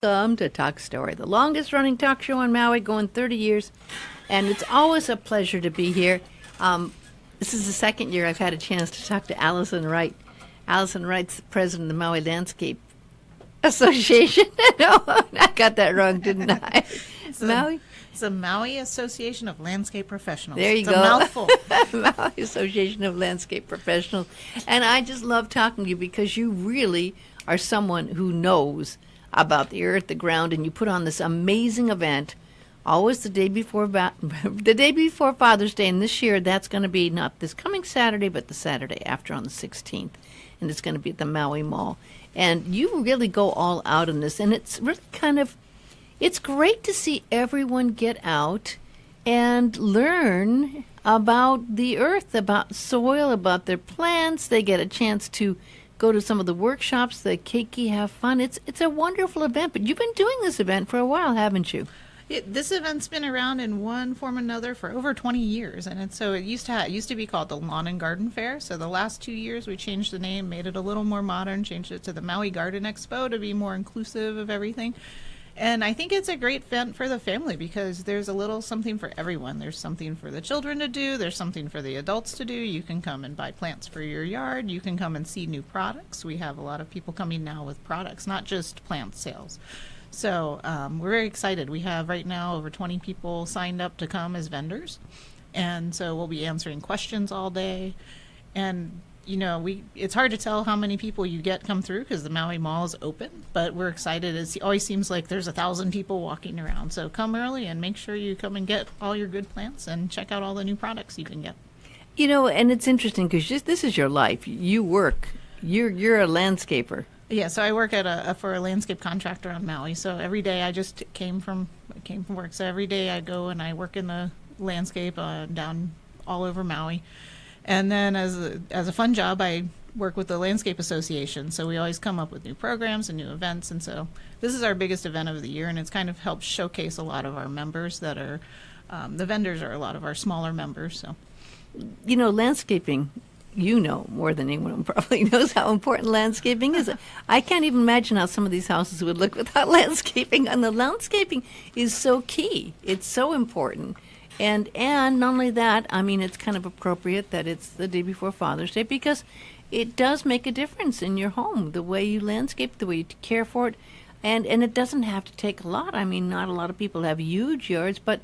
Welcome to Talk Story, the longest running talk show on Maui, going 30 years. And it's always a pleasure to be here. This is the second year I've had a chance to talk to Allison Wright. Allison Wright's the president of the Maui Landscape Association. No, I got that wrong, didn't I? Maui? It's the Maui Association of Landscape Professionals. There you it's go. A mouthful. Maui Association of Landscape Professionals. And I just love talking to you because you really are someone who knows about the earth, the ground, and you put on this amazing event always the day before Father's Day. And this year that's going to be not this coming Saturday, but the Saturday after on the 16th. And it's going to be at the Maui Mall. And you really go all out in this. And it's really it's great to see everyone get out and learn about the earth, about soil, about their plants. They get a chance to go to some of the workshops, the keiki, have fun. It's a wonderful event. But you've been doing this event for a while, haven't you? This event's been around in one form or another for over 20 years, and it used to be called the Lawn and Garden Fair. So the last 2 years we changed the name, made it a little more modern, changed it to the Maui Garden Expo to be more inclusive of everything. And I think it's a great event for the family because there's a little something for everyone. There's something for the children to do. There's something for the adults to do. You can come and buy plants for your yard. You can come and see new products. We have a lot of people coming now with products, not just plant sales. So we're very excited. We have right now over 20 people signed up to come as vendors. And so we'll be answering questions all day. And, it's hard to tell how many people you get come through because the Maui Mall is open. But we're excited. It always seems like there's 1,000 people walking around. So come early and make sure you come and get all your good plants and check out all the new products you can get. And it's interesting because this is your life. You work. You're a landscaper. Yeah, so I work for a landscape contractor on Maui. So every day I just came from work. So every day I go and I work in the landscape down all over Maui. And then as a fun job, I work with the Landscape Association. So we always come up with new programs and new events. And so this is our biggest event of the year, and it's kind of helped showcase a lot of our members that are the vendors are a lot of our smaller members. So, landscaping. More than anyone probably knows how important landscaping is. I can't even imagine how some of these houses would look without landscaping. And the landscaping is so key. It's so important. And not only that, it's kind of appropriate that it's the day before Father's Day because it does make a difference in your home, the way you landscape, the way you care for it. And it doesn't have to take a lot. Not a lot of people have huge yards, but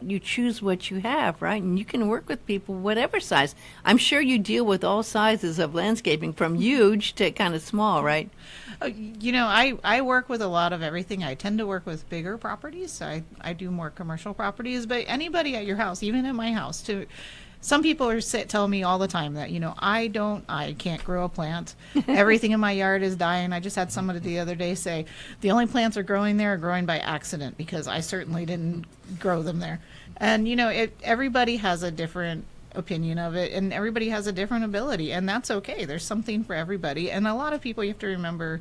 you choose what you have, right? And you can work with people whatever size. I'm sure you deal with all sizes of landscaping, from huge to kind of small, right? I work with a lot of everything. I tend to work with bigger properties. So I do more commercial properties. But anybody at your house, even at my house, some people are telling me all the time that, I can't grow a plant. Everything in my yard is dying. I just had somebody the other day say, the only plants are growing there are growing by accident because I certainly didn't grow them there. And, everybody has a different opinion of it, and everybody has a different ability, and that's okay. There's something for everybody. And a lot of people, you have to remember,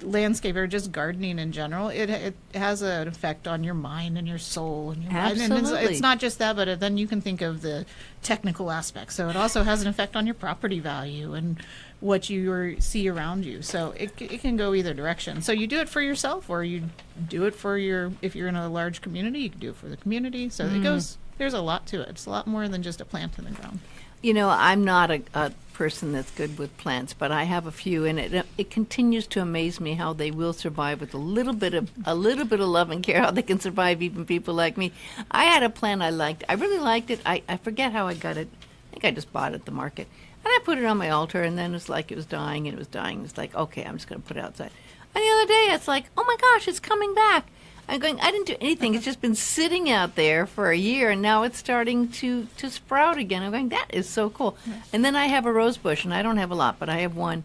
landscape or just gardening in general, it has an effect on your mind and your soul and your Absolutely. And it's not just that, but then you can think of the technical aspects. So it also has an effect on your property value and what you see around you. So it can go either direction. So you do it for yourself, or you do it for if you're in a large community, you can do it for the community. So it goes. There's a lot to it. It's a lot more than just a plant in the ground. I'm not a person that's good with plants, but I have a few, and it continues to amaze me how they will survive with a little bit of love and care. How they can survive, even people like me. I had a plant I liked. I really liked it. I forget how I got it. I think I just bought it at the market, and I put it on my altar, and then it's like it was dying, and it was dying. It's like, okay, I'm just going to put it outside. And the other day, it's like, oh my gosh, it's coming back. I'm going, I didn't do anything. It's just been sitting out there for a year, and now it's starting to sprout again. I'm going, that is so cool. Yes. And then I have a rose bush, and I don't have a lot, but I have one.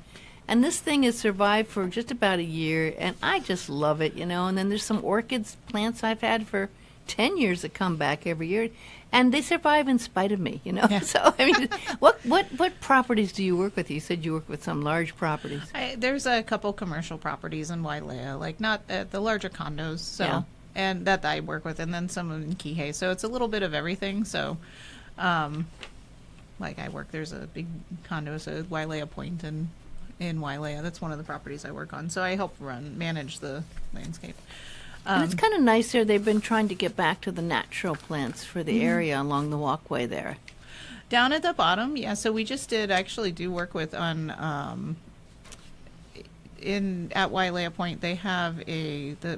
And this thing has survived for just about a year, and I just love it, And then there's some orchids plants I've had for 10 years that come back every year, and they survive in spite of me, Yeah. So, what properties do you work with? You said you work with some large properties. There's a couple commercial properties in Wailea, like not the larger condos, so Yeah. and that I work with, and then some in Kihei. So it's a little bit of everything. So, there's a big condo, so Wailea Point, and in Wailea. That's one of the properties I work on. So I help manage the landscape. And it's kind of nice there. They've been trying to get back to the natural plants for the area along the walkway there. Down at the bottom, yeah. So we just actually do work with at Wailea Point. They have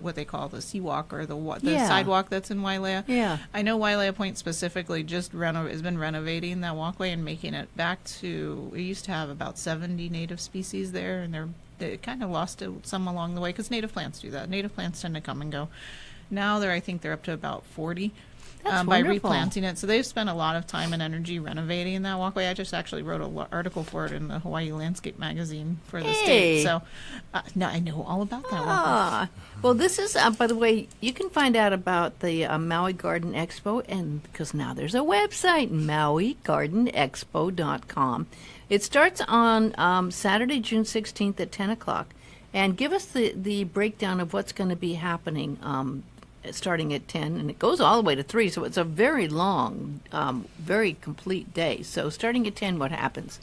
what they call the seawalk, or the sidewalk that's in Wailea. Yeah. I know Wailea Point specifically just has been renovating that walkway and making it back to. We used to have about 70 native species there, and they kind of lost some along the way because native plants do that. Native plants tend to come and go. Now I think they're up to about 40. That's by wonderful. replanting it. So they've spent a lot of time and energy renovating that walkway. I just actually wrote an article for it in the Hawaii Landscape magazine for the state. So now I know all about that walkway. Well, this is, by the way, you can find out about the Maui Garden Expo, and because now there's a website, mauigardenexpo.com. It starts on Saturday, June 16th at 10 o'clock. And give us the breakdown of what's going to be happening starting at 10, and it goes all the way to 3, so it's a very long, very complete day. So starting at 10, what happens?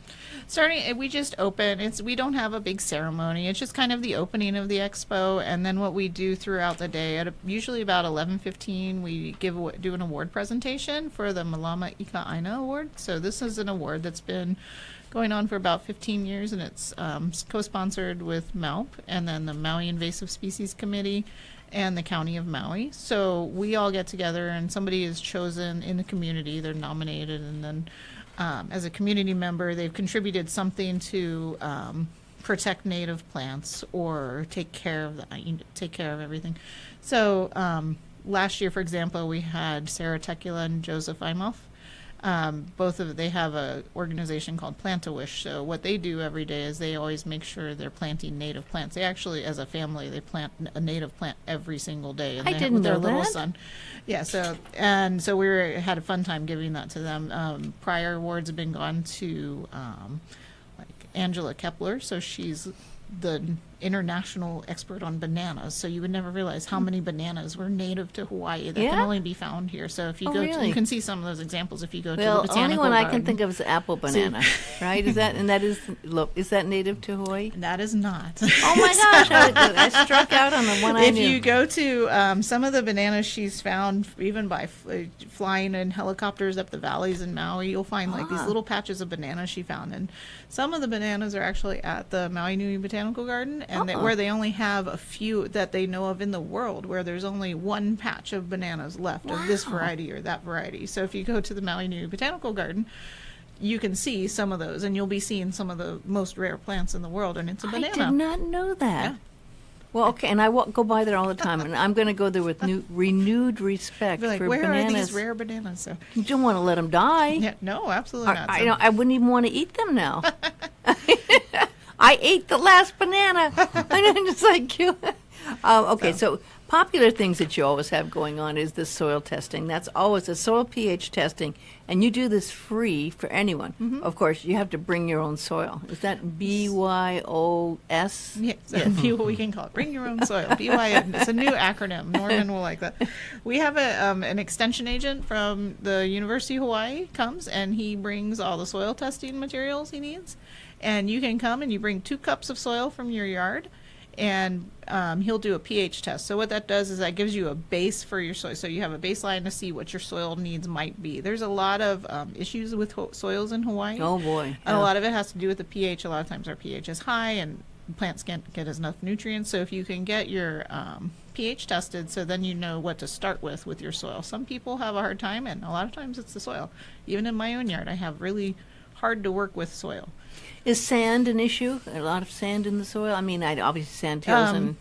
We just open. We don't have a big ceremony. It's just kind of the opening of the expo, and then what we do throughout the day, usually about 11:15, we do an award presentation for the Malama Ika Aina Award. So this is an award that's been going on for about 15 years, and it's co-sponsored with MAUP and then the Maui Invasive Species Committee and the County of Maui. So we all get together, and somebody is chosen in the community. They're nominated, and then as a community member, they've contributed something to protect native plants or take care of everything. So last year, for example, we had Sarah Tekula and Joseph Imhoff. They have a organization called Plant a Wish. So what they do every day is they always make sure they're planting native plants. They actually, as a family, they plant a native plant every single day. And I didn't know their little that. son. Yeah. So we had a fun time giving that to them. Prior awards have been gone to like Angela Kepler. So she's the international expert on bananas, so you would never realize how many bananas were native to Hawaii that can only be found here. So if you really? you can see some of those examples if you go to the Well, botanical only one I garden. can think of is apple banana, right? Is that native to Hawaii? That is not. Oh my gosh, I struck out on the one I knew. If you go to some of the bananas she's found, even by flying in helicopters up the valleys in Maui, you'll find like these little patches of bananas she found. And some of the bananas are actually at the Maui Nui Botanical Garden, and where they only have a few that they know of in the world, where there's only one patch of bananas left of this variety or that variety. So if you go to the Maui Nui Botanical Garden, you can see some of those, and you'll be seeing some of the most rare plants in the world, and it's a banana. I did not know that. Yeah. Well, okay, and I go by there all the time, and I'm going to go there with renewed respect Be like, for where bananas. are these rare bananas? So, You don't want to let them die. yeah, no, absolutely not. I wouldn't even want to eat them now. I ate the last banana. I'm just like you. Okay, so popular things that you always have going on is the soil testing. That's always a soil pH testing, and you do this free for anyone. Mm-hmm. Of course, you have to bring your own soil. Is that BYOS? Yes, we can call it Bring Your Own Soil. BYN. It's a new acronym. Norman will like that. We have an extension agent from the University of Hawaii comes, and he brings all the soil testing materials he needs. And you can come and you bring 2 cups of soil from your yard, and he'll do a pH test. So what that does is that gives you a base for your soil. So you have a baseline to see what your soil needs might be. There's a lot of issues with soils in Hawaii. Oh, boy. And a lot of it has to do with the pH. A lot of times our pH is high, and plants can't get enough nutrients. So if you can get your pH tested, so then you know what to start with your soil. Some people have a hard time, and a lot of times it's the soil. Even in my own yard, I have really hard to work with soil. Is sand an issue? A lot of sand in the soil? I mean, obviously sand hills and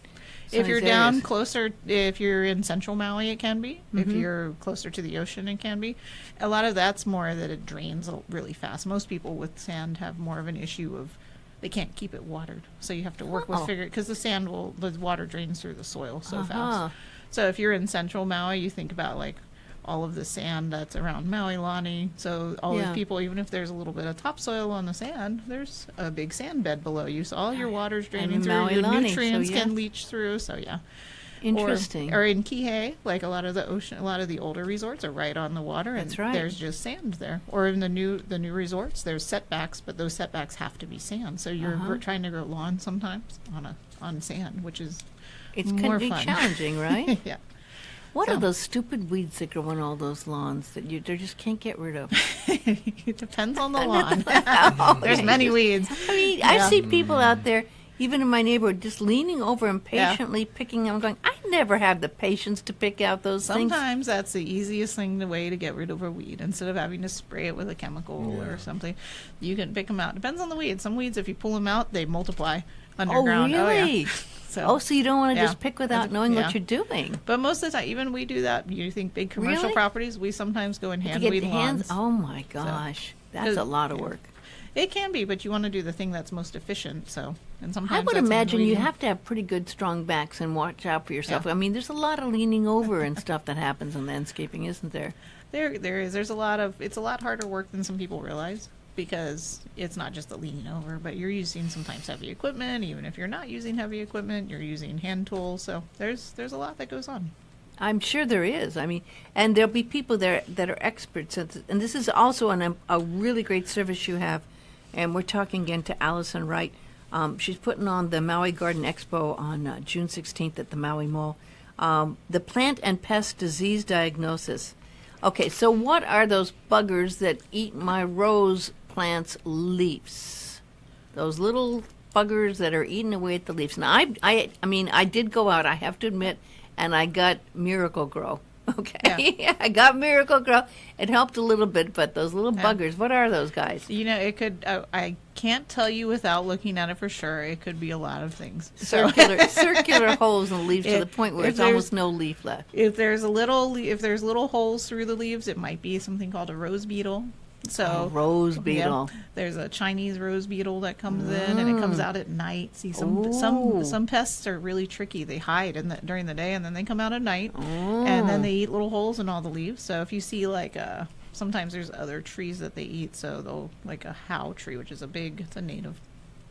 if you're these down areas. closer, if you're in central Maui, it can be. If you're closer to the ocean, it can be. A lot of that's more that it drains really fast. Most people with sand have more of an issue of they can't keep it watered. So you have to work with because the water drains through the soil so fast. So if you're in central Maui, you think about like all of the sand that's around Maui Lani. So all these people, even if there's a little bit of topsoil on the sand, there's a big sand bed below you. So all your water's draining through. Maui Your Lani, nutrients so can leach through. So Interesting. Or in Kihei, like a lot of the older resorts are right on the water, and That's right. there's just sand there. Or in the new resorts, there's setbacks, but those setbacks have to be sand. So you're trying to grow lawn sometimes on sand, which is It's more can be fun. challenging, right? Yeah. What So- are those stupid weeds that grow on all those lawns that they just can't get rid of? It depends on the lawn. Oh, There's okay. many weeds. I mean, Yeah. I see people out there, even in my neighborhood, just leaning over and Yeah. patiently picking them. I'm going, I never have the patience to pick out those things. Sometimes that's the easiest way to get rid of a weed. Instead of having to spray it with a chemical or something, you can pick them out. Depends on the weed. Some weeds, if you pull them out, they multiply underground. Oh, really? yeah. So you don't want to Yeah. just pick without knowing what you're doing. But most of the time, even we do that. You think big commercial Really? properties, we sometimes go and To hand get weed the hands. lawns. Oh my gosh, that's a lot of work. It can be, but you want to do the thing that's most efficient. So, and sometimes I would that's imagine you weeding. have to have pretty good, strong backs and watch out for yourself. Yeah. I mean, there's a lot of leaning over and stuff that happens in landscaping, isn't there? There is. There's a lot of. It's a lot harder work than some people realize, because it's not just the leaning over, but you're using sometimes heavy equipment. Even if you're not using heavy equipment, you're using hand tools. So there's a lot that goes on. I'm sure there is. I mean, and there'll be people there that are experts. And this is also a really great service you have. And we're talking again to Allison Wright. She's putting on the Maui Garden Expo on June 16th at the Maui Mall. The plant and pest disease diagnosis. Okay, so what are those buggers that eat my rose plant's leaves? Those little buggers that are eating away at the leaves. Now, I mean, I did go out, I have to admit, and I got Miracle Grow. Okay, Yeah. I got Miracle Grow. It helped a little bit, but those little buggers, what are those guys? You know, it could. I can't tell you without looking at it for sure. It could be a lot of things. So Circular holes in the leaves to the point where if it's there's- almost no leaf left. if there's little holes through the leaves, it might be something called a rose beetle. So Rose yeah, beetle. there's a Chinese rose beetle that comes in, and it comes out at night. See, some pests are really tricky. They hide during the day, and then they come out at night, and then they eat little holes in all the leaves. So if you see sometimes there's other trees that they eat. So they'll, like a how tree, which is it's a native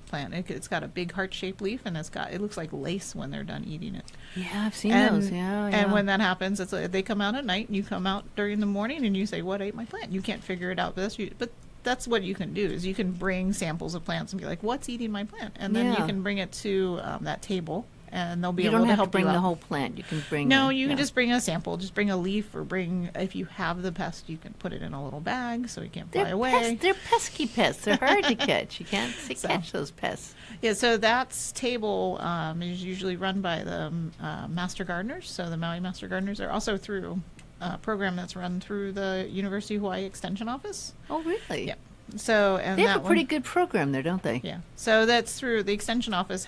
plant. It's got a big heart-shaped leaf, and it looks like lace when they're done eating it. Yeah, I've seen And, those. Yeah, and when that happens, they come out at night, and you come out during the morning, and you say, "What ate my plant?" You can't figure it out, but that's what you can do. Is you can bring samples of plants and be like, "What's eating my plant?" And then you Yeah. can bring it to that table, and they'll be you able don't to have help to bring you the out. whole plant. You can bring. No, you can just bring a sample. Just bring a leaf, or if you have the pest, you can put it in a little bag so it can't fly away. They're pesky pests. They're hard to catch. You can't catch those pests. Yeah, so that table is usually run by the Master Gardeners. So the Maui Master Gardeners are also through a program that's run through the University of Hawaii Extension Office. Oh, really? Yeah. So and They have that a pretty one, good program there, don't they? yeah. So that's through the Extension Office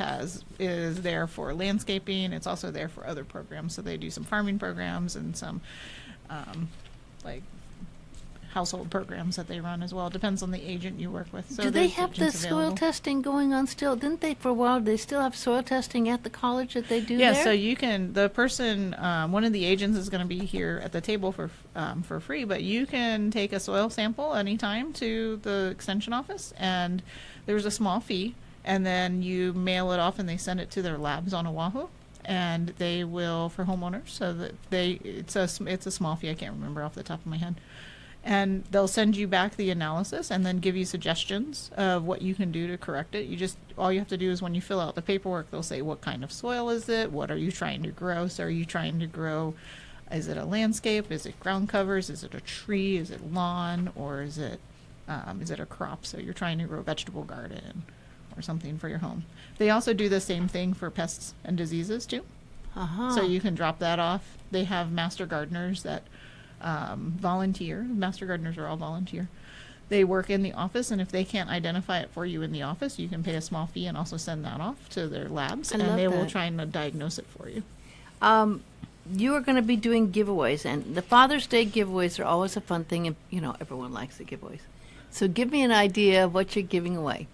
is there for landscaping. It's also there for other programs. So they do some farming programs and some like household programs that they run as well. Depends on the agent you work with. So Do they there's have the agents soil available. testing going on still? Didn't they for a while? They still have soil testing at the college that they do Yeah, there? so you can. The person, one of the agents is going to be here at the table for free, but you can take a soil sample anytime to the extension office, and there's a small fee, and then you mail it off, and they send it to their labs on Oahu, and they will for homeowners. So that it's a small fee. I can't remember off the top of my head. And they'll send you back the analysis and then give you suggestions of what you can do to correct it. All you have to do is when you fill out the paperwork, they'll say, what kind of soil is it? What are you trying to grow? So are you trying to grow, is it a landscape? Is it ground covers? Is it a tree? Is it lawn? Or is it a crop? So you're trying to grow a vegetable garden or something for your home. They also do the same thing for pests and diseases too. Uh-huh. So you can drop that off. They have master gardeners that volunteer. Master gardeners are all volunteer. They work in the office, and if they can't identify it for you in the office, you can pay a small fee and also send that off to their labs, I and love they will that. try and diagnose it for you. You are going to be doing giveaways, and the Father's Day giveaways are always a fun thing, and everyone likes the giveaways. So give me an idea of what you're giving away.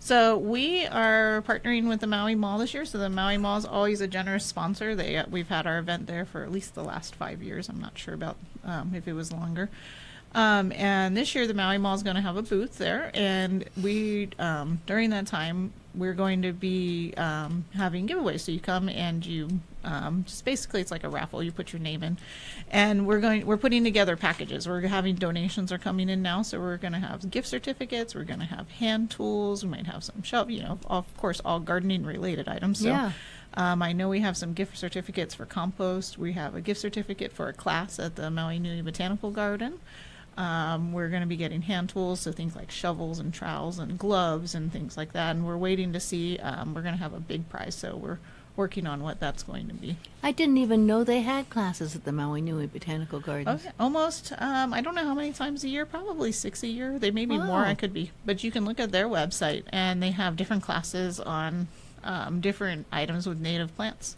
So we are partnering with the Maui Mall this year. So the Maui Mall is always a generous sponsor. We've had our event there for at least the last 5 years. I'm not sure about if it was longer. And this year the Maui Mall is going to have a booth there, and we during that time we're going to be having giveaways. So you come and you Just basically, it's like a raffle. You put your name in, and we're putting together packages. We're having donations are coming in now, so we're going to have gift certificates. We're going to have hand tools. We might have some of course, all gardening related items. So, Yeah. I know we have some gift certificates for compost. We have a gift certificate for a class at the Maui Nui Botanical Garden. We're going to be getting hand tools, so things like shovels and trowels and gloves and things like that. And we're waiting to see, we're going to have a big prize, so we're working on what that's going to be. I didn't even know they had classes at the Maui Nui Botanical Gardens. Oh, yeah, almost. I don't know how many times a year, probably 6 a year. They may be more, I could be. But you can look at their website, and they have different classes on different items with native plants.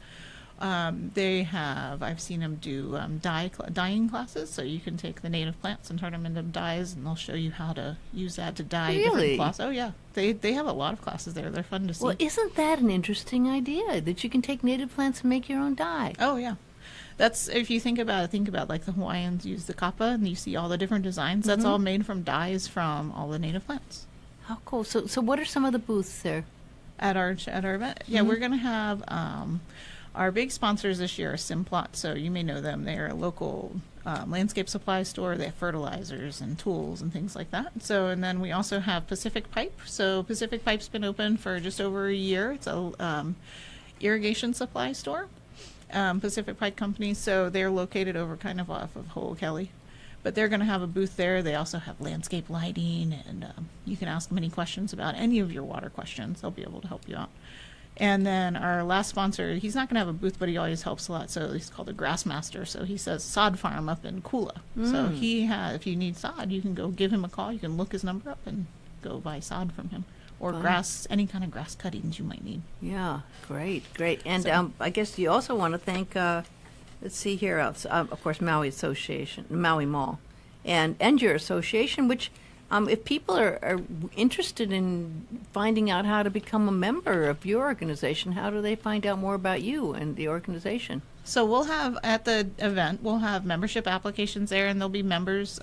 I've seen them do dyeing classes, so you can take the native plants and turn them into dyes, and they'll show you how to use that to dye different cloths. Oh yeah, they have a lot of classes there. They're fun to see. Well, isn't that an interesting idea, that you can take native plants and make your own dye? Oh yeah. That's, if you think about like the Hawaiians use the kapa, and you see all the different designs. That's all made from dyes from all the native plants. How cool. So what are some of the booths there? At our event? Yeah, we're going to have our big sponsors this year are Simplot, so you may know them. They're a local landscape supply store. They have fertilizers and tools and things like that. So, and then we also have Pacific Pipe. So Pacific Pipe's been open for just over a year. It's a irrigation supply store, Pacific Pipe Company. So they're located over kind of off of Ho'okele. But they're going to have a booth there. They also have landscape lighting, and you can ask them any questions about any of your water questions. They'll be able to help you out. And then our last sponsor, he's not going to have a booth, but he always helps a lot. So he's called a Grassmaster. So he says Sod Farm up in Kula. So if you need sod, you can go give him a call. You can look his number up and go buy sod from him. Or grass, any kind of grass cuttings you might need. Yeah, great. And I guess you also want to thank, let's see here, of course, Maui Association, Maui Mall, and your association, which... if people are interested in finding out how to become a member of your organization, how do they find out more about you and the organization? So we'll have, at the event, we'll have membership applications there, and there'll be members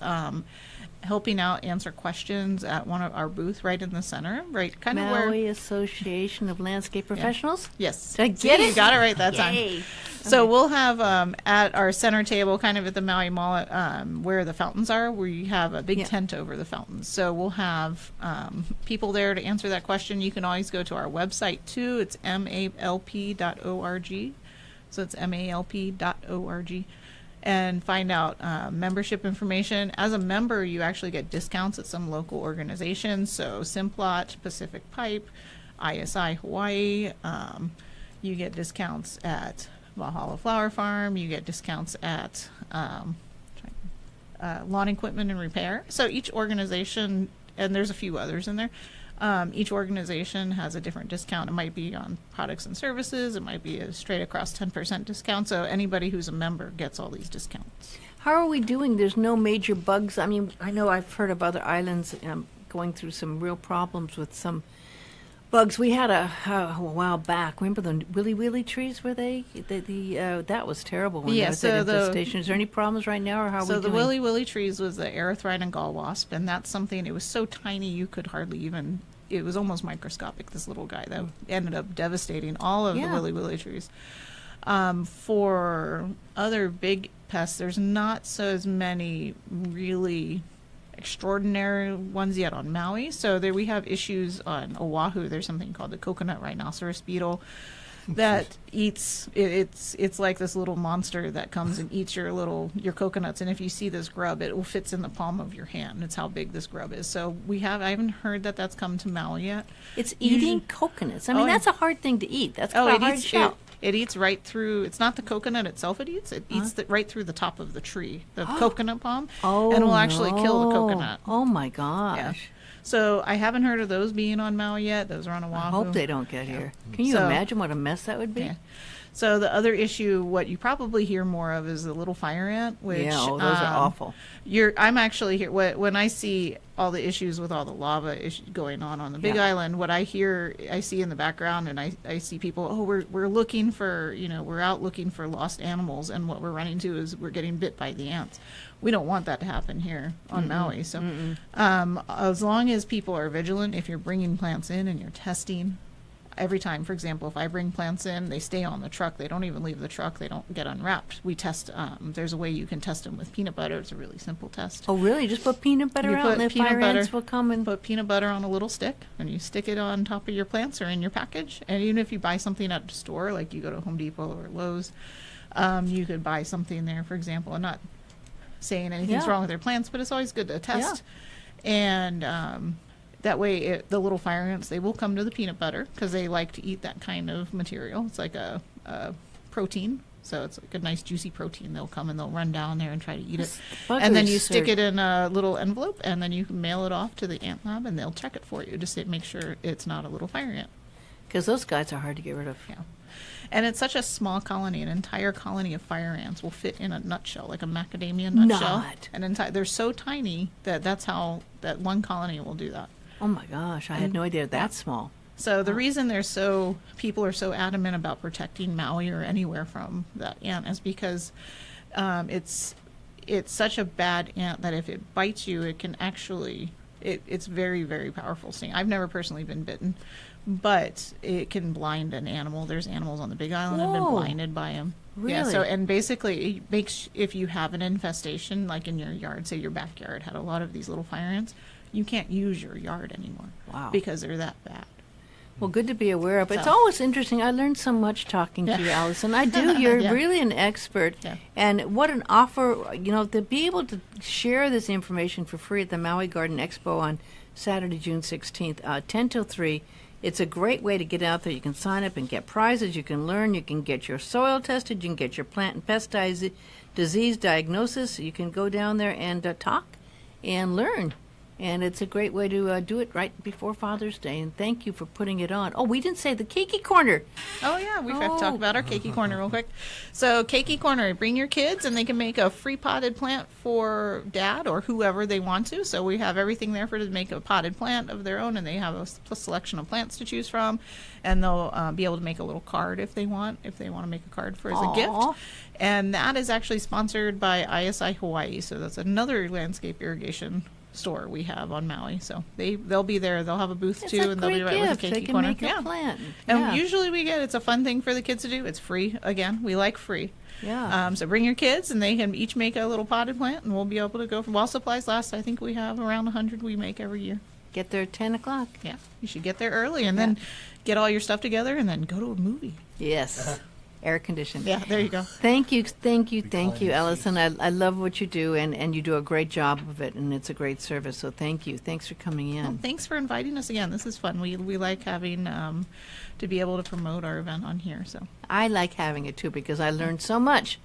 helping out, answer questions at one of our booths right in the center, right kind of where... Maui Association of Landscape Professionals? Yeah. Yes. Did I get it? You got it right that time. Yay. So we'll have at our center table, kind of at the Maui Mall, where the fountains are, we have a big tent over the fountains. So we'll have people there to answer that question. You can always go to our website too. It's malp.org. So it's malp.org. And find out membership information. As a member, you actually get discounts at some local organizations. So Simplot, Pacific Pipe, ISI Hawaii. You get discounts at Valhalla Flower Farm. You get discounts at Lawn Equipment and Repair. So each organization, and there's a few others in there, each organization has a different discount. It might be on products and services. It might be a straight across 10% discount. So anybody who's a member gets all these discounts. How are we doing? There's no major bugs. I mean, I know I've heard of other islands going through some real problems with some bugs. We had a while back. Remember the willy trees? Were they? That was terrible when there was that infestation. Is there any problems right now, or how are we doing? So the willy trees was the erythrine gall wasp, and that's something. It was so tiny you could hardly even. It was almost microscopic. This little guy that ended up devastating all of the willy trees. For other big pests, there's not as many really extraordinary ones yet on Maui. So there we have issues on Oahu. There's something called the coconut rhinoceros beetle that eats. It's like this little monster that comes and eats your coconuts. And if you see this grub, it fits in the palm of your hand. It's how big this grub is. So I haven't heard that that's come to Maui yet. It's eating coconuts. I mean, that's a hard thing to eat. That's a hard shell. It eats right through. It's not the coconut itself. It eats right through the top of the tree, the coconut palm, and it will actually kill the coconut. Oh my gosh! Yeah. So I haven't heard of those being on Maui yet. Those are on Oahu. I hope they don't get here. Can you imagine what a mess that would be? Yeah. So the other issue, what you probably hear more of, is the little fire ant, which those are awful. I'm actually here when I see all the issues with all the lava going on the Big Island. What I see in the background, and I see people. We're looking for, we're out looking for lost animals, and what we're running to is we're getting bit by the ants. We don't want that to happen here on Maui. So as long as people are vigilant, if you're bringing plants in and you're testing, every time, for example, if I bring plants in, they stay on the truck. They don't even leave the truck. They don't get unwrapped. We test, there's a way you can test them with peanut butter. It's a really simple test. Oh, really? Just put peanut butter You out put and the peanut fire butter- ants will come and... Put peanut butter on a little stick, and you stick it on top of your plants or in your package. And even if you buy something at the store, like you go to Home Depot or Lowe's, you could buy something there, for example. I'm not saying anything's Yeah. wrong with their plants, but it's always good to test. And that way, the little fire ants, they will come to the peanut butter because they like to eat that kind of material. It's like a protein. So it's like a nice juicy protein. They'll come and they'll run down there and try to eat it. And then you stick it in a little envelope, and then you can mail it off to the ant lab, and they'll check it for you to make sure it's not a little fire ant. Because those guys are hard to get rid of. Yeah. And it's such a small colony. An entire colony of fire ants will fit in a nutshell, like a macadamia nutshell. Not. And they're so tiny that's how that one colony will do that. Oh my gosh, I had no idea that small. So the reason people are so adamant about protecting Maui or anywhere from that ant is because it's such a bad ant that if it bites you, it can actually, it's very, very powerful sting. I've never personally been bitten, but it can blind an animal. There's animals on the Big Island that have been Whoa. blinded by them. Really? Yeah, so, and basically it makes, if you have an infestation, like in your yard, say your backyard had a lot of these little fire ants, you can't use your yard anymore. Wow. Because they're that bad. Well, good to be aware of. It's So- always interesting. I learned so much talking to you, Allison. I do. You're Yeah. really an expert. Yeah. And what an offer, to be able to share this information for free at the Maui Garden Expo on Saturday, June 16th, 10 till 3. It's a great way to get out there. You can sign up and get prizes. You can learn. You can get your soil tested. You can get your plant and pest disease diagnosis. You can go down there and talk and learn. And it's a great way to do it right before Father's Day. And thank you for putting it on. Oh, we didn't say the Keiki Corner. Oh, yeah, we have to talk about our Keiki Corner real quick. So, Keiki Corner, bring your kids and they can make a free potted plant for dad or whoever they want to. So, we have everything there for them to make a potted plant of their own, and they have a selection of plants to choose from. And they'll be able to make a little card if they want to make a card for as a gift. And that is actually sponsored by ISI Hawaii. So, that's another landscape irrigation store we have on Maui. So they'll be there. They'll have a booth It's too, a and they'll be great right gift. with the They Keiki can Corner. make a plant. And Yeah. usually it's a fun thing for the kids to do. It's free. Again, we like free. Yeah. So bring your kids, and they can each make a little potted plant, and we'll be able to go while supplies last. I think we have around 100 we make every year. Get there at 10 o'clock. Yeah, you should get there early, and then get all your stuff together, and then go to a movie. Yes. Air conditioned. Yeah, there you go. Thank you, Allison. I love what you do, and you do a great job of it, and it's a great service. So thank you. Thanks for coming in. Well, thanks for inviting us again. This is fun. We like having to be able to promote our event on here. So I like having it too because I learned so much.